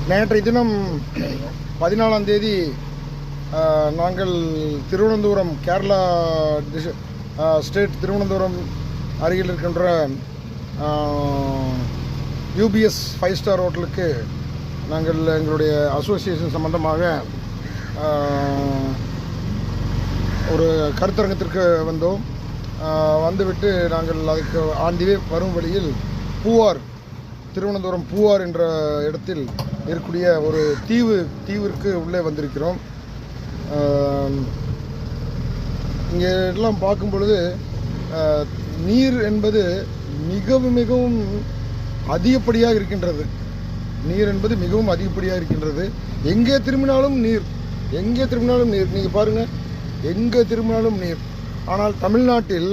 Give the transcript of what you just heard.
நேற்றைய தினம் 14ஆம் தேதி நாங்கள் திருவனந்தபுரம் கேரளா ஸ்டேட் திருவனந்தபுரம் அருகில் இருக்கின்ற UBS 5 ஸ்டார் ஹோட்டலுக்கு நாங்கள் எங்களுடைய அசோசியேஷன் சம்பந்தமாக ஒரு கருத்தரங்கத்திற்கு வந்தோம். வந்துவிட்டு நாங்கள் அதுக்கு ஆண்டிவே வரும் வழியில் திருவனந்தபுரம் பூவார் என்ற இடத்தில் இருக்கக்கூடிய ஒரு தீவிற்கு உள்ளே வந்திருக்கிறோம். இங்கே எல்லாம் பார்க்கும் பொழுது நீர் என்பது மிகவும் அதிகப்படியாக இருக்கின்றது. எங்கே திரும்பினாலும் நீர். நீங்கள் பாருங்கள், எங்கே திரும்பினாலும் நீர். ஆனால் தமிழ்நாட்டில்